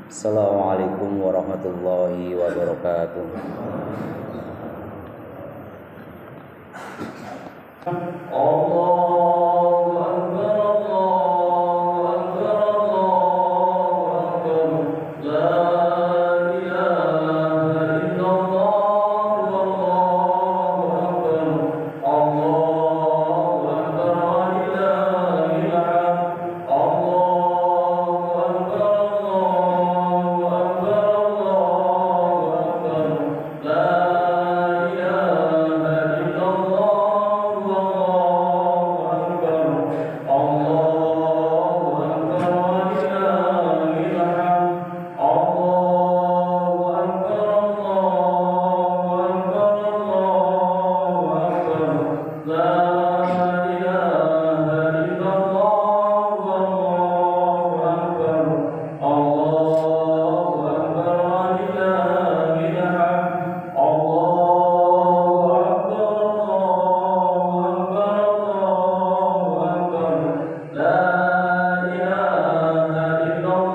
Assalamualaikum warahmatullahi wabarakatuh. Allahu Akbar, Allahu Akbar, Allahu Akbar. La ilaha illallah, Allahu Akbar. Allahu Akbar, la ilaha illallah. Allahu Akbar, Allahu Akbar, Allahu Akbar. La ilaha illallah.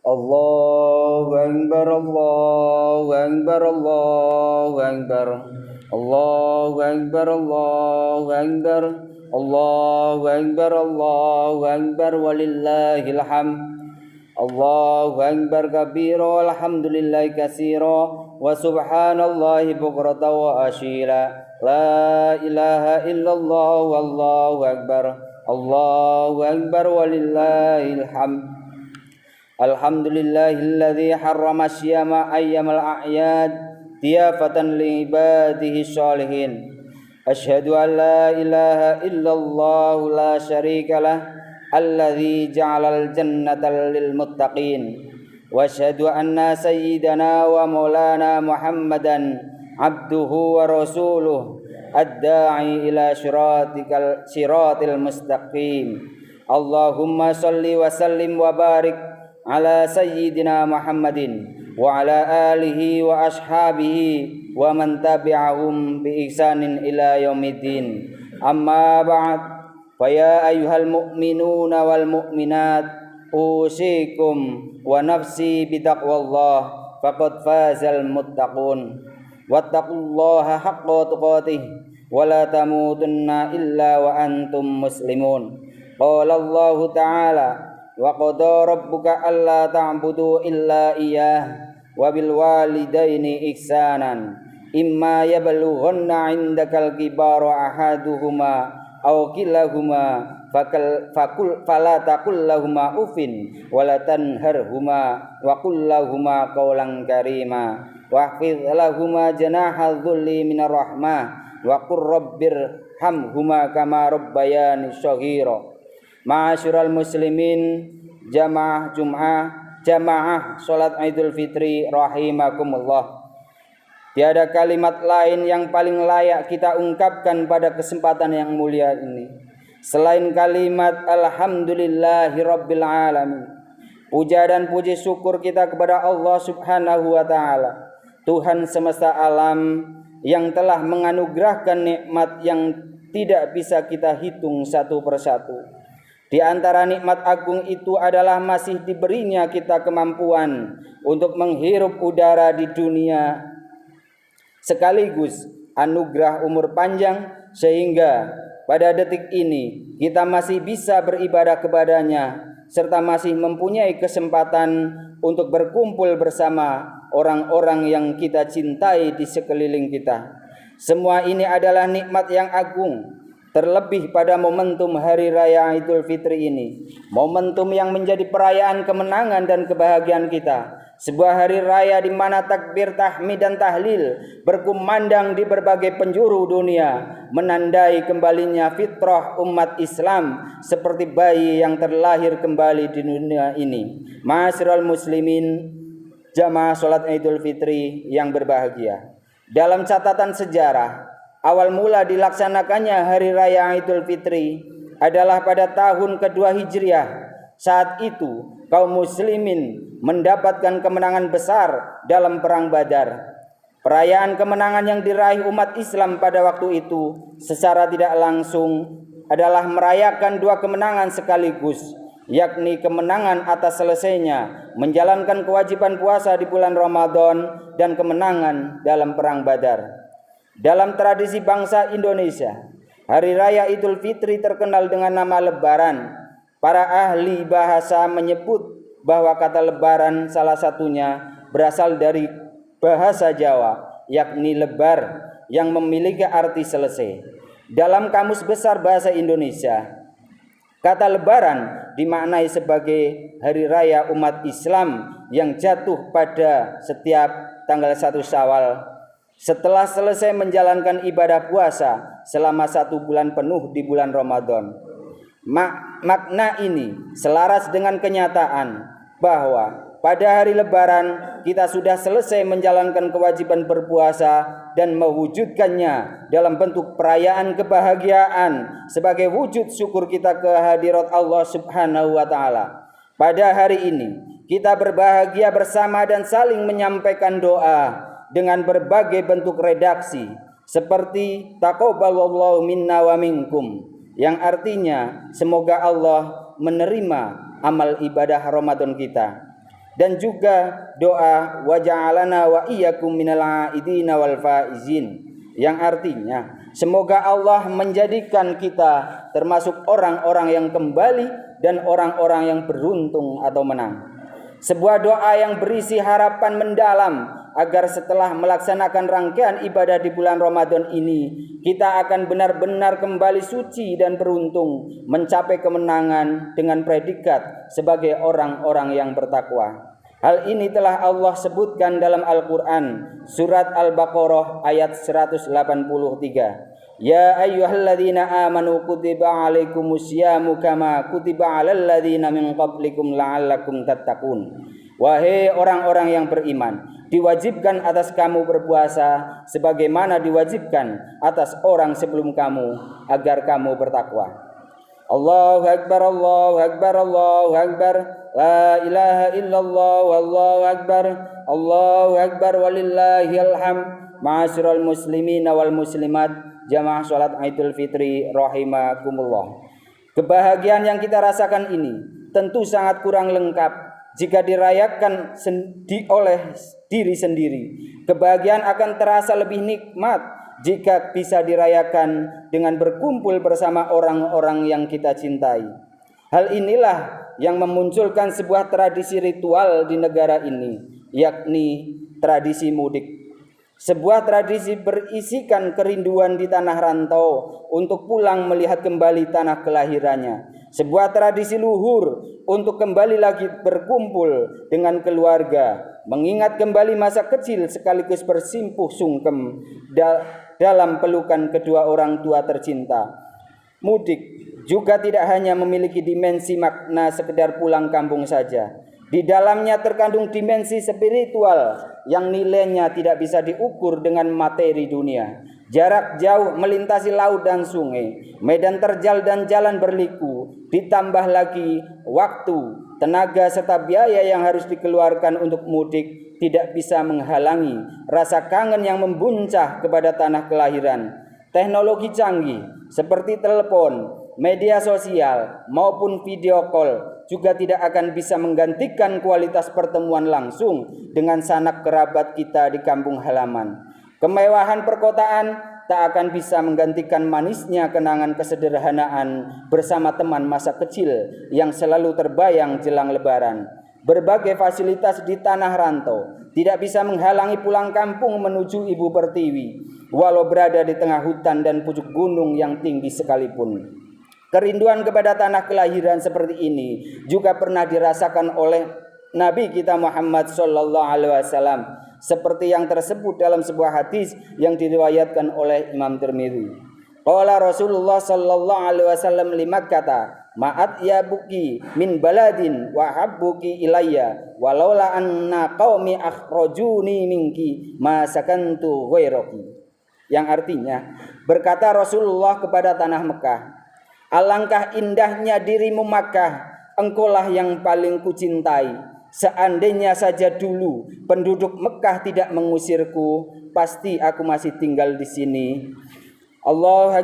Allahu Akbar, Allahu Akbar, Allahu Akbar. Allahu Akbar, Allahu Akbar. Allahu Akbar, Allahu Akbar, walillahil hamd. Allahu Akbar kabira, alhamdulillahi katsira, wa subhanallahi bukratan wa asyila. La ilaha illallah, wallahu akbar. Allahu Akbar, walillahil hamd. Alhamdulillahilladzi harrama syiyama ayyamal a'yad diyafatan li ibadihi sholihin. Asyhadu an la ilaha illallah la syarikalah alladzi ja'alal jannata lil muttaqin. Wa asyhadu anna sayyidana wa maulana Muhammadan abduhu wa rasuluh ad-da'i ila siratil mustaqim. Allahumma shalli wa sallim wa barik ala sayyidina Muhammadin wa ala alihi wa ashabihi wa man tabi'ahum bi ihsanin ila yaumiddin. Amma ba'd, fa ya ayyuhal mu'minuna wal mu'minat usikum wa nafsi bitaqwallah faqad fazal muttaqun. Wattaqullaha haqqa tuqatih wa la tamutunna illa wa antum muslimun. Qala Allah ta'ala: wa qada rabbuka alla ta'budu illa iyyah wa bil walidaini ihsanan imma yablughanna 'indakal kibara ahaduhuma aw kilahuma fala taqul lahumā uffin wa la tanharhumā wa qul lahumā qawlan karīmā wahfiz lahumā janāha dhulli minar rahmah wa qur rabbirhamhumā kamā rabbayani shaghīra. Ma'asyiral muslimin, jamaah salat Idul Fitri rahimakumullah. Tiada kalimat lain yang paling layak kita ungkapkan pada kesempatan yang mulia ini selain kalimat alhamdulillahi rabbil alamin. Puja dan puji syukur kita kepada Allah Subhanahu wa taala, Tuhan semesta alam yang telah menganugerahkan nikmat yang tidak bisa kita hitung satu persatu. Di antara nikmat agung itu adalah masih diberinya kita kemampuan untuk menghirup udara di dunia, sekaligus anugerah umur panjang sehingga pada detik ini kita masih bisa beribadah kepadanya serta masih mempunyai kesempatan untuk berkumpul bersama orang-orang yang kita cintai di sekeliling kita. Semua ini adalah nikmat yang agung. Terlebih pada momentum Hari Raya Idul Fitri ini, momentum yang menjadi perayaan kemenangan dan kebahagiaan kita. Sebuah hari raya di mana takbir, tahmid dan tahlil berkumandang di berbagai penjuru dunia, menandai kembalinya fitrah umat Islam seperti bayi yang terlahir kembali di dunia ini. Ma'asyiral muslimin, jamaah salat Idul Fitri yang berbahagia. Dalam catatan sejarah, awal mula dilaksanakannya Hari Raya Idul Fitri adalah pada tahun kedua Hijriah. Saat itu kaum muslimin mendapatkan kemenangan besar dalam perang Badar. Perayaan kemenangan yang diraih umat Islam pada waktu itu secara tidak langsung adalah merayakan dua kemenangan sekaligus, yakni kemenangan atas selesainya menjalankan kewajiban puasa di bulan Ramadan dan kemenangan dalam perang Badar. Dalam tradisi bangsa Indonesia, Hari Raya Idul Fitri terkenal dengan nama Lebaran. Para ahli bahasa menyebut bahwa kata lebaran salah satunya berasal dari bahasa Jawa, yakni lebar, yang memiliki arti selesai. Dalam Kamus Besar Bahasa Indonesia, kata lebaran dimaknai sebagai hari raya umat Islam yang jatuh pada setiap tanggal 1 Syawal setelah selesai menjalankan ibadah puasa selama 1 bulan penuh di bulan Ramadan. Makna ini selaras dengan kenyataan bahwa pada hari Lebaran kita sudah selesai menjalankan kewajiban berpuasa dan mewujudkannya dalam bentuk perayaan kebahagiaan sebagai wujud syukur kita kehadirat Allah Subhanahu wa Ta'ala. Pada hari ini kita berbahagia bersama dan saling menyampaikan doa dengan berbagai bentuk redaksi seperti taqabbalallahu minna wa minkum, yang artinya semoga Allah menerima amal ibadah Ramadan kita, dan juga doa wa ja'alana wa iyyakum minal aidina wal faizin, yang artinya semoga Allah menjadikan kita termasuk orang-orang yang kembali dan orang-orang yang beruntung atau menang. Sebuah doa yang berisi harapan mendalam agar setelah melaksanakan rangkaian ibadah di bulan Ramadan ini kita akan benar-benar kembali suci dan beruntung mencapai kemenangan dengan predikat sebagai orang-orang yang bertakwa. Hal ini telah Allah sebutkan dalam Al-Quran surat Al-Baqarah ayat 183. Ya ayyuhalladzina amanu kutiba alaikumusyamu kama kutiba alal ladzina min qablikum la'allakum tattaqun. Wahai orang-orang yang beriman, diwajibkan atas kamu berpuasa sebagaimana diwajibkan atas orang sebelum kamu agar kamu bertakwa. Allahu akbar, Allahu akbar, Allahu akbar, la ilaha illallah, wallahu akbar, Allahu akbar walillahil hamd. Ma'asyiral muslimin wal muslimat, jamaah salat Idul Fitri rahimakumullah. Kebahagiaan yang kita rasakan ini tentu sangat kurang lengkap jika dirayakan oleh diri sendiri. Kebahagiaan akan terasa lebih nikmat jika bisa dirayakan dengan berkumpul bersama orang-orang yang kita cintai. Hal inilah yang memunculkan sebuah tradisi ritual di negara ini, yakni tradisi mudik. Sebuah tradisi berisikan kerinduan di tanah rantau untuk pulang melihat kembali tanah kelahirannya. Sebuah tradisi luhur untuk kembali lagi berkumpul dengan keluarga, mengingat kembali masa kecil sekaligus bersimpuh sungkem dalam pelukan kedua orang tua tercinta. Mudik juga tidak hanya memiliki dimensi makna sekedar pulang kampung saja. Di dalamnya terkandung dimensi spiritual yang nilainya tidak bisa diukur dengan materi dunia. Jarak jauh melintasi laut dan sungai, medan terjal dan jalan berliku, ditambah lagi waktu, tenaga serta biaya yang harus dikeluarkan untuk mudik tidak bisa menghalangi rasa kangen yang membuncah kepada tanah kelahiran. Teknologi canggih seperti telepon, media sosial maupun video call juga tidak akan bisa menggantikan kualitas pertemuan langsung dengan sanak kerabat kita di kampung halaman. Kemewahan perkotaan tak akan bisa menggantikan manisnya kenangan kesederhanaan bersama teman masa kecil yang selalu terbayang jelang lebaran. Berbagai fasilitas di tanah rantau tidak bisa menghalangi pulang kampung menuju ibu pertiwi, walau berada di tengah hutan dan pucuk gunung yang tinggi sekalipun. Kerinduan kepada tanah kelahiran seperti ini juga pernah dirasakan oleh Nabi kita Muhammad sallallahu alaihi wasallam, seperti yang tersebut dalam sebuah hadis yang diriwayatkan oleh Imam Tirmidzi. Qala Rasulullah sallallahu alaihi wasallam li Makkah, ma'at ya buki min baladin wa habbuki ilayya walaula anna qaumi akhrajuni minki ma sakantu ghairaki. Yang artinya, berkata Rasulullah kepada tanah Mekah, alangkah indahnya dirimu Makkah, engkaulah yang paling kucintai. Seandainya saja dulu penduduk Mekah tidak mengusirku, pasti aku masih tinggal di sini. Allahu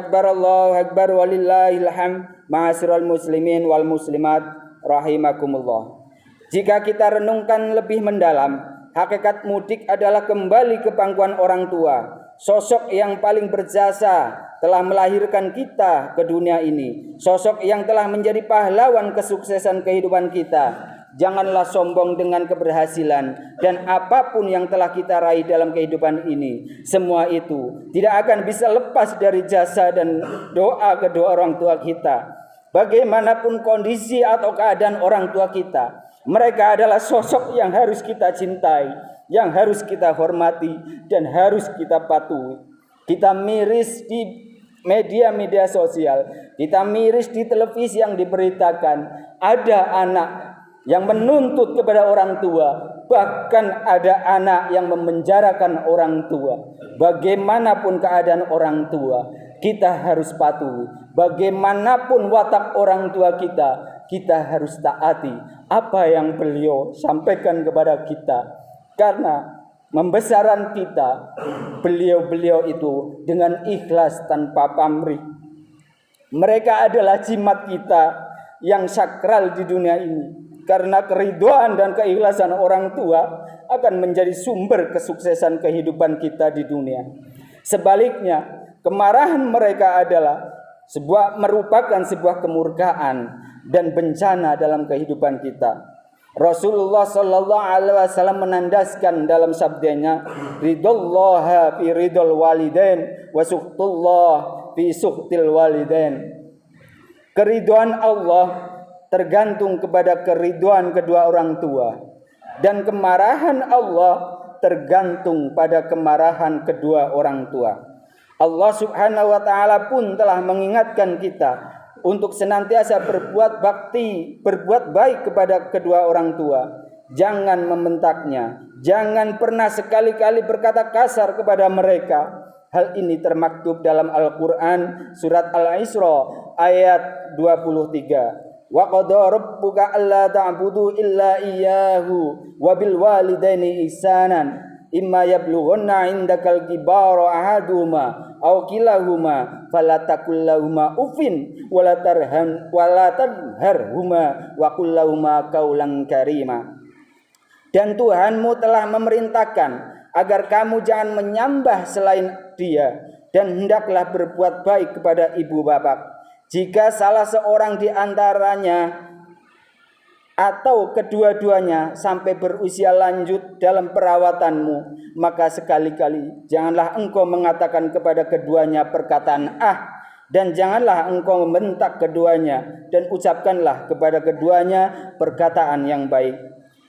Akbar walillahil hamd. Ma'asyiral muslimin wal muslimat rahimakumullah. Jika kita renungkan lebih mendalam, hakikat mudik adalah kembali ke pangkuan orang tua, sosok yang paling berjasa telah melahirkan kita ke dunia ini, sosok yang telah menjadi pahlawan kesuksesan kehidupan kita. Janganlah sombong dengan keberhasilan dan apapun yang telah kita raih dalam kehidupan ini. Semua itu tidak akan bisa lepas dari jasa dan doa kedua orang tua kita. Bagaimanapun kondisi atau keadaan orang tua kita, mereka adalah sosok yang harus kita cintai, yang harus kita hormati, dan harus kita patuhi. Kita miris di media-media sosial, kita miris di televisi yang diberitakan ada anak yang menuntut kepada orang tua, bahkan ada anak yang memenjarakan orang tua. Bagaimanapun keadaan orang tua, kita harus patuhi. Bagaimanapun watak orang tua kita, kita harus taati apa yang beliau sampaikan kepada kita. Karena membesaran kita, beliau-beliau itu dengan ikhlas tanpa pamrih. Mereka adalah jimat kita yang sakral di dunia ini. Karena keridhaan dan keikhlasan orang tua akan menjadi sumber kesuksesan kehidupan kita di dunia. Sebaliknya, kemarahan mereka merupakan sebuah kemurkaan dan bencana dalam kehidupan kita. Rasulullah sallallahu alaihi wasallam menandaskan dalam sabdanya, ridallah fi ridal walidain wa suhtullah fi suhtil walidain. Keridhaan Allah tergantung kepada keridhaan kedua orang tua, dan kemarahan Allah tergantung pada kemarahan kedua orang tua. Allah Subhanahu wa taala pun telah mengingatkan kita untuk senantiasa berbuat bakti, berbuat baik kepada kedua orang tua. Jangan membentaknya, jangan pernah sekali-kali berkata kasar kepada mereka. Hal ini termaktub dalam Al-Qur'an surat Al-Isra ayat 23. Wa qada rabbuka alla ta'budu illa iyyahu wa bil walidaini ihsanan imma yablughanna 'indakal kibara ahaduhuma aw kilahuma fala taqul lahumu uffin wa la tanharhuma wa qul lahumu qaulan karima. Dan Tuhanmu telah memerintahkan agar kamu jangan menyembah selain Dia, dan hendaklah berbuat baik kepada ibu bapak. Jika salah seorang di antaranya atau kedua-duanya sampai berusia lanjut dalam perawatanmu, maka sekali-kali janganlah engkau mengatakan kepada keduanya perkataan dan janganlah engkau membentak keduanya, dan ucapkanlah kepada keduanya perkataan yang baik.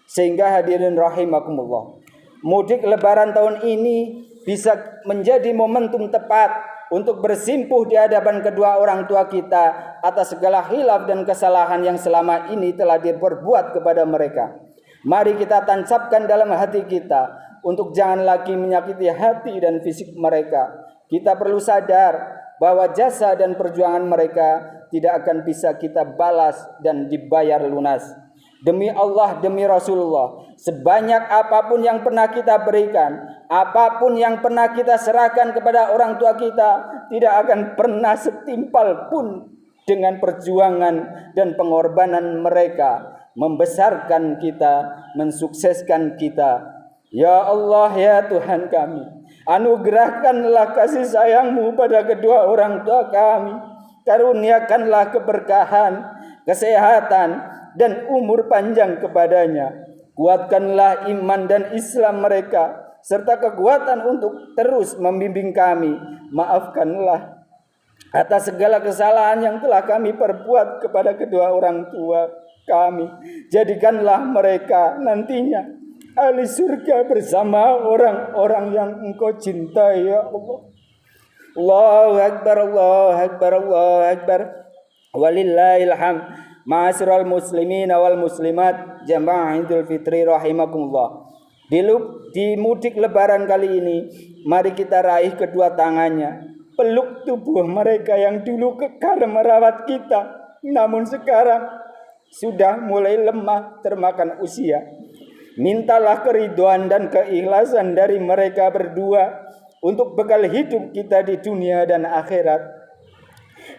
Sehingga hadirin rahimakumullah, mudik lebaran tahun ini bisa menjadi momentum tepat untuk bersimpuh di hadapan kedua orang tua kita atas segala khilaf dan kesalahan yang selama ini telah diperbuat kepada mereka. Mari kita tancapkan dalam hati kita untuk jangan lagi menyakiti hati dan fisik mereka. Kita perlu sadar bahwa jasa dan perjuangan mereka tidak akan bisa kita balas dan dibayar lunas. Demi Allah, demi Rasulullah, sebanyak apapun yang pernah kita berikan, apapun yang pernah kita serahkan kepada orang tua kita, tidak akan pernah setimpal pun dengan perjuangan dan pengorbanan mereka membesarkan kita, mensukseskan kita. Ya Allah, ya Tuhan kami, Anugerahkanlah kasih sayang-Mu pada kedua orang tua kami. Karuniakanlah keberkahan, kesehatan, dan umur panjang kepadanya. Kuatkanlah iman dan Islam mereka, serta kekuatan untuk terus membimbing kami. Maafkanlah atas segala kesalahan yang telah kami perbuat kepada kedua orang tua kami. Jadikanlah mereka nantinya ahli surga bersama orang-orang yang Engkau cintai, ya Allah. Allahu Akbar, Allahu Akbar, Allahu Akbar. Walillahil hamd. Ma'asyiral muslimin wal muslimat, jamaah Idul Fitri rahimakumullah. Di mudik lebaran kali ini, mari kita raih kedua tangannya, peluk tubuh mereka yang dulu kekar merawat kita, namun sekarang sudah mulai lemah termakan usia. Mintalah keridhaan dan keikhlasan dari mereka berdua untuk bekal hidup kita di dunia dan akhirat.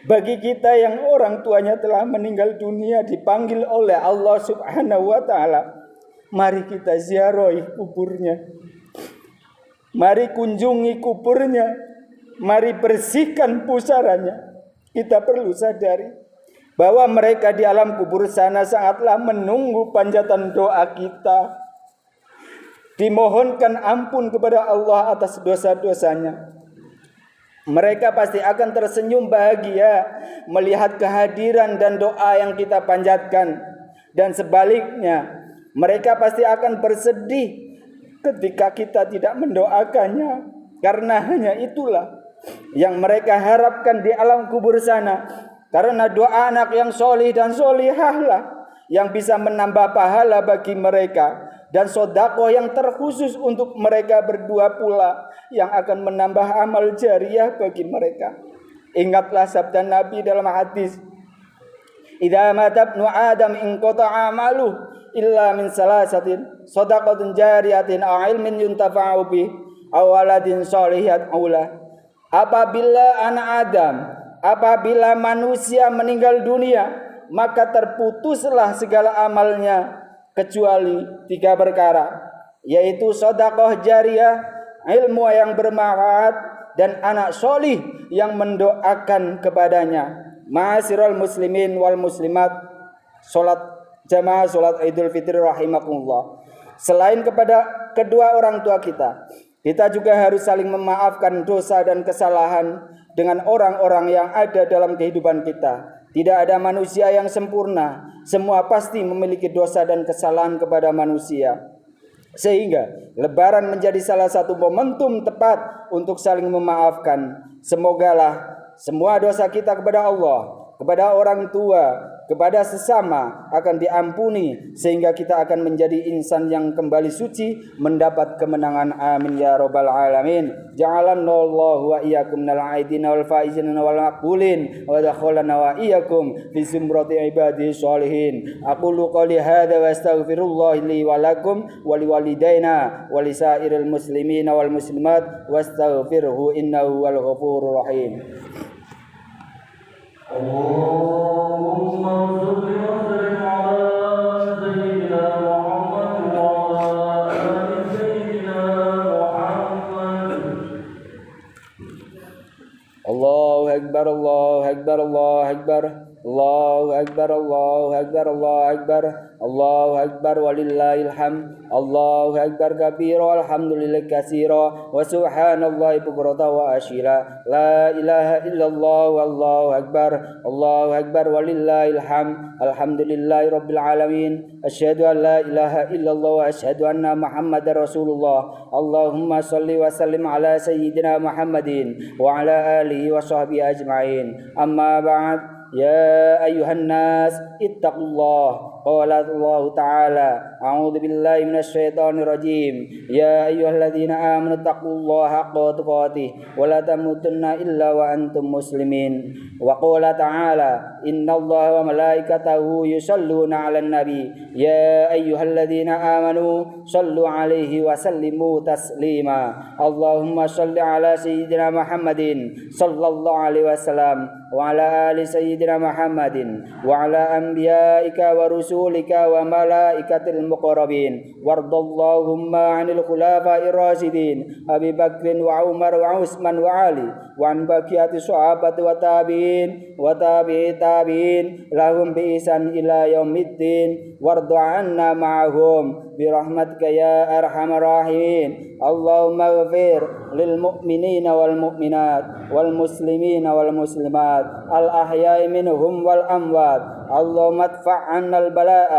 Bagi kita yang orang tuanya telah meninggal dunia dipanggil oleh Allah Subhanahu wa taala, mari kita ziarahi kuburnya. Mari kunjungi kuburnya. Mari bersihkan pusaranya. Kita perlu sadari bahwa mereka di alam kubur sana sangatlah menunggu panjatan doa kita. Dimohonkan ampun kepada Allah atas dosa-dosanya. Mereka pasti akan tersenyum bahagia melihat kehadiran dan doa yang kita panjatkan. Dan sebaliknya, mereka pasti akan bersedih ketika kita tidak mendoakannya. Karena hanya itulah yang mereka harapkan di alam kubur sana. Karena doa anak yang solih dan solihahlah yang bisa menambah pahala bagi mereka. Dan sedekah yang terkhusus untuk mereka berdua pula yang akan menambah amal jariah bagi mereka. Ingatlah sabda Nabi dalam hadis, "Idza mata ibnu Adam inqata'a 'amaluhu illa min salasatin, shadaqatin jariyatin aw ilmin yuntafa'u bih aw waladin shalihin aula." Apabila manusia meninggal dunia, maka terputuslah segala amalnya kecuali 3 perkara, yaitu sedekah jariah, ilmu yang bermanfaat, dan anak solih yang mendoakan kepadanya. Ma'asyiral muslimin wal muslimat, salat jamaah salat Idul Fitri rahimakumullah. Selain kepada kedua orang tua kita juga harus saling memaafkan dosa dan kesalahan dengan orang-orang yang ada dalam kehidupan kita. Tidak ada manusia yang sempurna. Semua pasti memiliki dosa dan kesalahan kepada manusia. Sehingga lebaran menjadi salah satu momentum tepat untuk saling memaafkan. Semogalah semua dosa kita kepada Allah, kepada orang tua, kepada sesama akan diampuni, sehingga kita akan menjadi insan yang kembali suci, mendapat kemenangan. Amin ya rabbal alamin. Ja'alanallahu wa iyyakum minal aidina wal faizina wal maqbulin wa dakhalana wa iyyakum fi zumrati ibadihi sholihin. Aqulu qouli hadza wa astaghfirullah li wa lakum wa liwalidayna wa lisairil muslimina wal muslimat wastaghfirhu innahu wal ghafurur rahim. Allahumma shalli wa sallim ala sayyidina Muhammad wa ala ali sayyidina Muhammad. Allahu akbar, Allahu akbar, Allahu akbar. Allahu akbar, Allahu akbar, Allahu akbar. Allahu akbar walillahil hamd. Allahu akbar kabira alhamdulillah katsira wa subhanallahi bukratan wa asyila. La ilaha illallah wallahu akbar. Allahu akbar walillahil hamd. Alhamdulillahi rabbil alamin. Asyhadu an la ilaha illallah wa asyhadu anna Muhammadar Rasulullah. Allahumma shalli wa sallim ala sayyidina Muhammadin wa ala alihi wa sahbihi ajma'in. Amma ba'd. Ya ayyuhan nas ittaqullah. Qala Allah Ta'ala, a'udzu billahi minasyaitonir rajim. Ya ayyuhalladzina amanu taqullaha haqqa tuqatih wa la tamutunna illa wa antum muslimin. Wa qala ta'ala, innallaha wa malaikatahu yusholluna 'alan nabi. Ya ayyuhalladzina amanu shallu 'alaihi wa sallimu taslima. Allahumma shalli 'ala sayyidina Muhammadin sallallahu alaihi wasallam وعلى آل سيدنا محمد وعلى أنبيائك ورسولك وملائكة المقربين وارض اللهم عن الخلفاء الراشدين أبي بكر وعمر وعثمان وعلي وعن بقية الصحابة والتابعين وتابعي التابعين لهم بإحسان إلى يوم الدين وارض عنا معهم برحمتك يا أرحم الراحمين اللهم اغفر للمؤمنين والمؤمنات والمسلمين والمسلمات الأحياء منهم والأموات اللهم ادفع عنا البلاء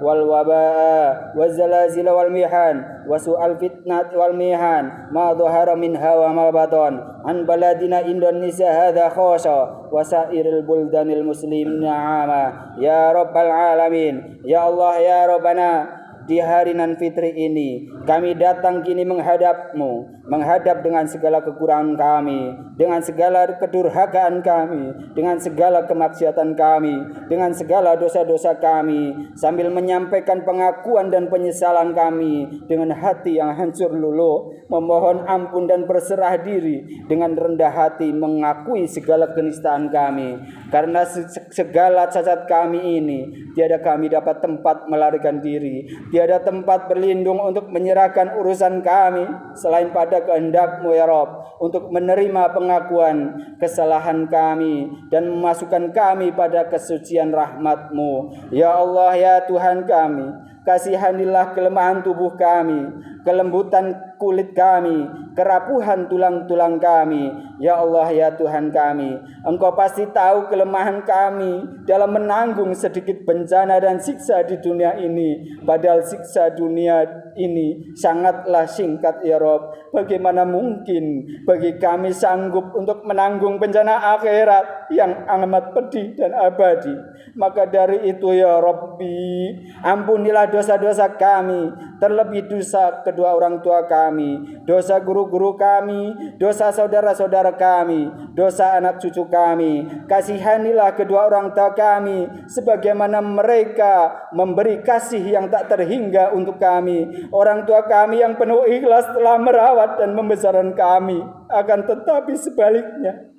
والوباء والزلازل والمحن وسوء الفتنة والمحن ما ظهر منها وما بطن عن بلدنا إندونيسيا هذا خاصة وسائر البلدان المسلمين عامة يا رب العالمين ya Allah ya Rabbana. Di hari nan fitri ini kami datang kini menghadap-Mu, menghadap dengan segala kekurangan kami, dengan segala kedurhakaan kami, dengan segala kemaksiatan kami, dengan segala dosa-dosa kami, sambil menyampaikan pengakuan dan penyesalan kami dengan hati yang hancur luluh, memohon ampun dan berserah diri dengan rendah hati mengakui segala kenistaan kami. Karena segala cacat kami ini tiada kami dapat tempat melarikan diri, tiada tempat berlindung untuk menyerahkan urusan kami selain pada kehendak-Mu ya Rabb, untuk menerima pengakuan kesalahan kami dan memasukkan kami pada kesucian rahmat-Mu. Ya Allah ya Tuhan kami, kasihanilah kelemahan tubuh kami, kelembutan kulit kami, kerapuhan tulang-tulang kami. Ya Allah ya Tuhan kami, Engkau pasti tahu kelemahan kami dalam menanggung sedikit bencana dan siksa di dunia ini. Padahal siksa dunia ini sangatlah singkat ya Rob. Bagaimana mungkin bagi kami sanggup untuk menanggung bencana akhirat yang amat pedih dan abadi. Maka dari itu ya Rabbi, ampunilah dosa-dosa kami, terlebih dosa kedua orang tua kami, dosa guru-guru kami, dosa saudara-saudara kami, dosa anak cucu kami. Kasihanilah kedua orang tua kami sebagaimana mereka memberi kasih yang tak terhingga untuk kami. Orang tua kami yang penuh ikhlas telah merawat dan membesarkan kami. Akan tetapi sebaliknya,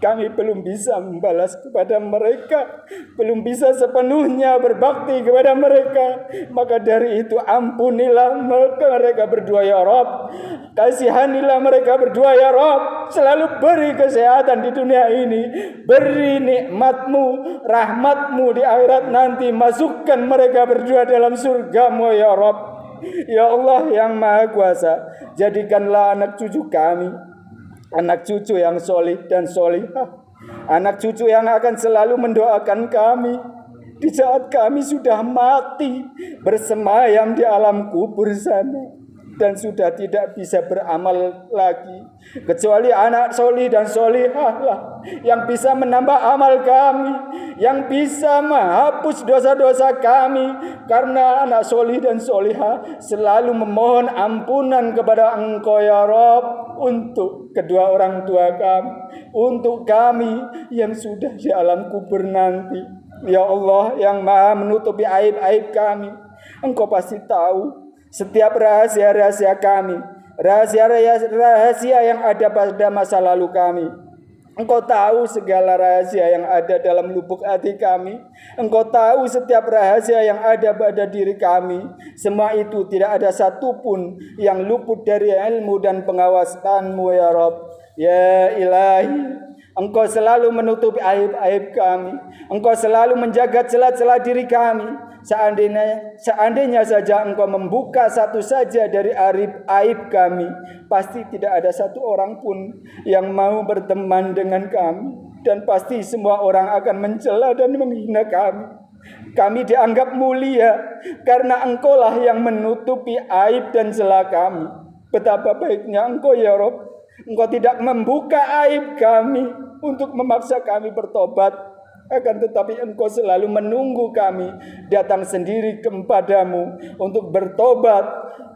kami belum bisa membalas kepada mereka, belum bisa sepenuhnya berbakti kepada mereka. Maka dari itu ampunilah mereka berdua ya Rabb. Kasihanilah mereka berdua ya Rabb. Selalu beri kesehatan di dunia ini, beri nikmat-Mu, rahmat-Mu di akhirat nanti. Masukkan mereka berdua dalam surga-Mu ya Rabb. Ya Allah yang Maha Kuasa, jadikanlah anak cucu kami anak cucu yang solih dan solihah, anak cucu yang akan selalu mendoakan kami di saat kami sudah mati bersemayam di alam kubur sana dan sudah tidak bisa beramal lagi, kecuali anak solih dan solihah lah yang bisa menambah amal kami, yang bisa menghapus dosa-dosa kami. Karena anak solih dan solihah selalu memohon ampunan kepada Engkau ya Rabb, untuk kedua orang tua kami, untuk kami yang sudah di alam kubur nanti. Ya Allah yang Maha menutupi aib-aib kami, Engkau pasti tahu setiap rahasia-rahasia kami, rahasia-rahasia yang ada pada masa lalu kami. Engkau tahu segala rahasia yang ada dalam lubuk hati kami. Engkau tahu setiap rahasia yang ada pada diri kami. Semua itu tidak ada satupun yang luput dari ilmu dan pengawasan-Mu ya Rabb. Ya Ilahi, Engkau selalu menutupi aib-aib kami. Engkau selalu menjaga celah-celah diri kami. Seandainya saja Engkau membuka satu saja dari aib kami, pasti tidak ada satu orang pun yang mau berteman dengan kami, dan pasti semua orang akan mencela dan menghina kami. Kami dianggap mulia karena Engkau lah yang menutupi aib dan celah kami. Betapa baiknya Engkau ya Rabb, Engkau tidak membuka aib kami untuk memaksa kami bertobat. Akan tetapi Engkau selalu menunggu kami datang sendiri kepadamu untuk bertobat,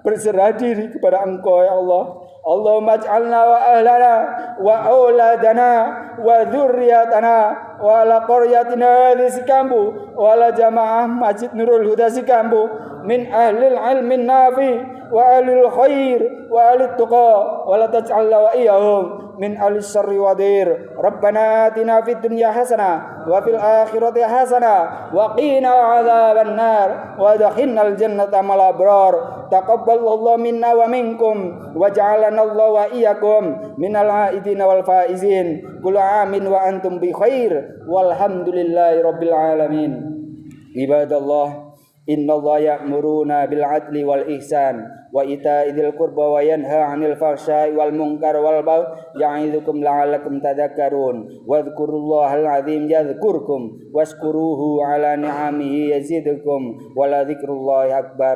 berserah diri kepada Engkau ya Allah. Allahumma ij'alna wa ahlana wa auladana wa dzurriyyatana wa ala qaryatina hadhihi Sikambu wa ala jamaah Masjid Nurul Huda Sikambu min ahlil ilmin nafi wa ahlil khair wa ahlit tuqa wa la taj'alna wa iyyahum min ahlis syarri wadir. Rabbana atina fid dunya hasanah wa fil akhirati hasanah wa qina adzaban nar wa adkhilnal jannata ma'al abrar. Taqabbalallahu minna wa minkum wa ja'alana Allah wa iyyakum minal aidina wal faizin. Kullu amin wa antum bi khair walhamdulillahi rabbil alamin. Ibadallah, innallaha ya'muruna bil adli wal ihsan wa ita'i dzil qurba wa yanha 'anil fahsya'i wal munkar wal baghi ya'idzukum la'allakum tadhakkarun. Wadhkurullahal 'azim yadhkurkum washkuruhu 'ala ni'amihi yazidkum wa la dzikrullahi akbar.